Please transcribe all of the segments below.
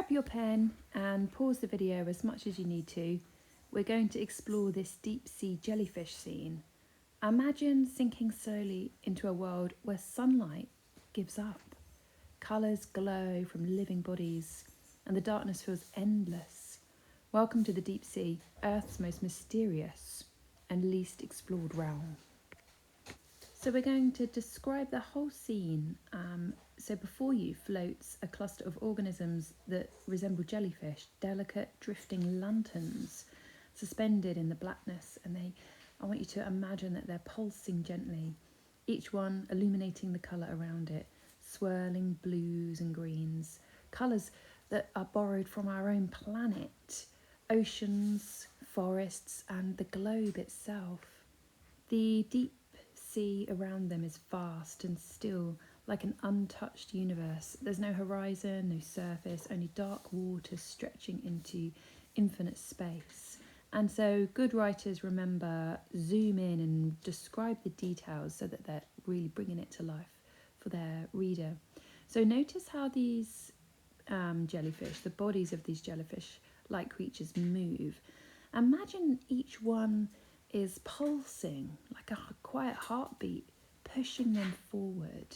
grab your pen and pause the video as much as you need to. We're going to explore this deep sea jellyfish scene. Imagine sinking slowly into a world where sunlight gives up. Colours glow from living bodies and the darkness feels endless. Welcome to the deep sea, Earth's most mysterious and least explored realm. So we're going to describe the whole scene. So before you floats a cluster of organisms that resemble jellyfish, delicate drifting lanterns suspended in the blackness, and I want you to imagine that they're pulsing gently, each one illuminating the colour around it, swirling blues and greens, colours that are borrowed from our own planet, oceans, forests and the globe itself. The deep sea around them is vast and still, like an untouched universe. There's no horizon, no surface, only dark water stretching into infinite space. And so good writers remember zoom in and describe the details so that they're really bringing it to life for their reader. So notice how these jellyfish, the bodies of these jellyfish-like creatures move. Imagine each one is pulsing like a quiet heartbeat, pushing them forward.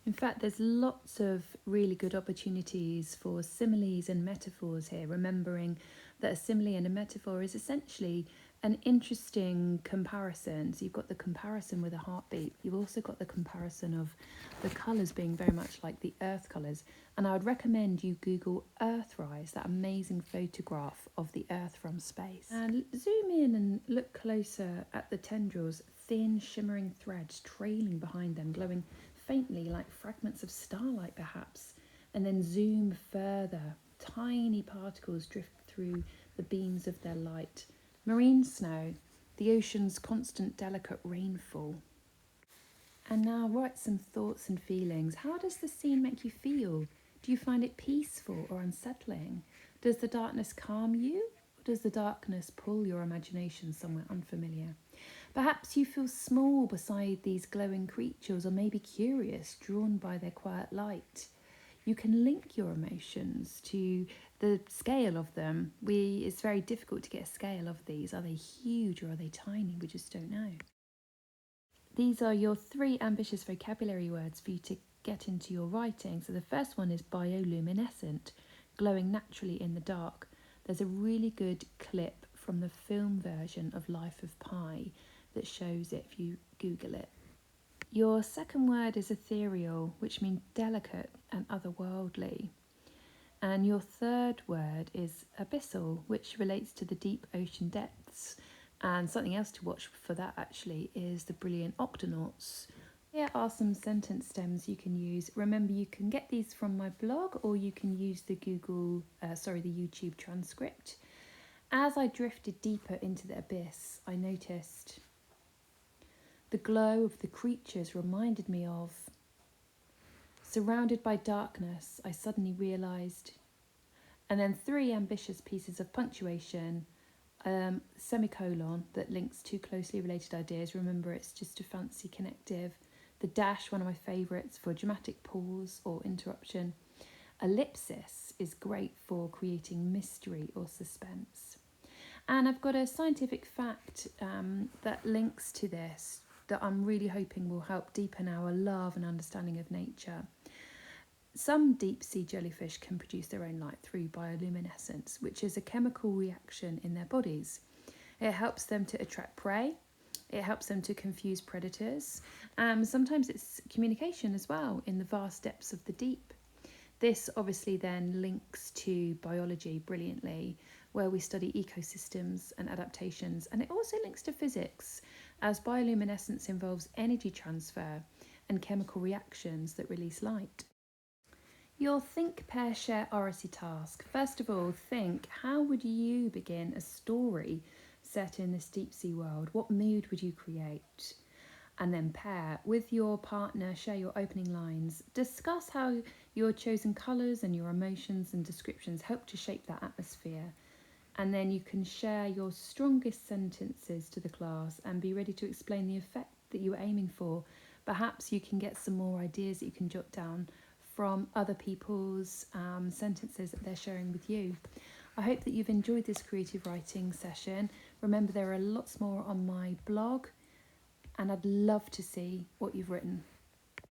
In fact, there's lots of really good opportunities for similes and metaphors here, remembering that a simile and a metaphor is essentially an interesting comparison. So you've got the comparison with a heartbeat. You've also got the comparison of the colours being very much like the earth colours. And I would recommend you Google Earthrise, that amazing photograph of the earth from space. And zoom in and look closer at the tendrils, thin shimmering threads trailing behind them, glowing faintly like fragments of starlight perhaps. And then zoom further, tiny particles drift through the beams of their light. Marine snow, the ocean's constant delicate rainfall. And now write some thoughts and feelings. How does the scene make you feel? Do you find it peaceful or unsettling? Does the darkness calm you, or does the darkness pull your imagination somewhere unfamiliar? Perhaps you feel small beside these glowing creatures, or maybe curious, drawn by their quiet light. You can link your emotions to the scale of them. It's very difficult to get a scale of these. Are they huge or are they tiny? We just don't know. These are your 3 ambitious vocabulary words for you to get into your writing. So the first one is bioluminescent, glowing naturally in the dark. There's a really good clip from the film version of Life of Pi that shows it if you Google it. Your second word is ethereal, which means delicate and otherworldly. And your third word is abyssal, which relates to the deep ocean depths. And something else to watch for that actually is the brilliant octonauts. Here are some sentence stems you can use. Remember, you can get these from my blog, or you can use the the YouTube transcript. As I drifted deeper into the abyss, I noticed the glow of the creatures reminded me of. Surrounded by darkness, I suddenly realised. And then 3 ambitious pieces of punctuation, semicolon that links 2 closely related ideas. Remember, it's just a fancy connective. The dash, one of my favourites for dramatic pause or interruption. Ellipsis is great for creating mystery or suspense. And I've got a scientific fact that links to this that I'm really hoping will help deepen our love and understanding of nature. Some deep sea jellyfish can produce their own light through bioluminescence, which is a chemical reaction in their bodies. It helps them to attract prey, it helps them to confuse predators, sometimes it's communication as well in the vast depths of the deep. This obviously then links to biology brilliantly, where we study ecosystems and adaptations, and it also links to physics, as bioluminescence involves energy transfer and chemical reactions that release light. Your think, pair, share, oracy task. First of all, think, how would you begin a story set in this deep sea world? What mood would you create? And then pair. With your partner, share your opening lines. Discuss how your chosen colours and your emotions and descriptions help to shape that atmosphere. And then you can share your strongest sentences to the class and be ready to explain the effect that you were aiming for. Perhaps you can get some more ideas that you can jot down from other people's sentences that they're sharing with you. I hope that you've enjoyed this creative writing session. Remember, there are lots more on my blog, and I'd love to see what you've written.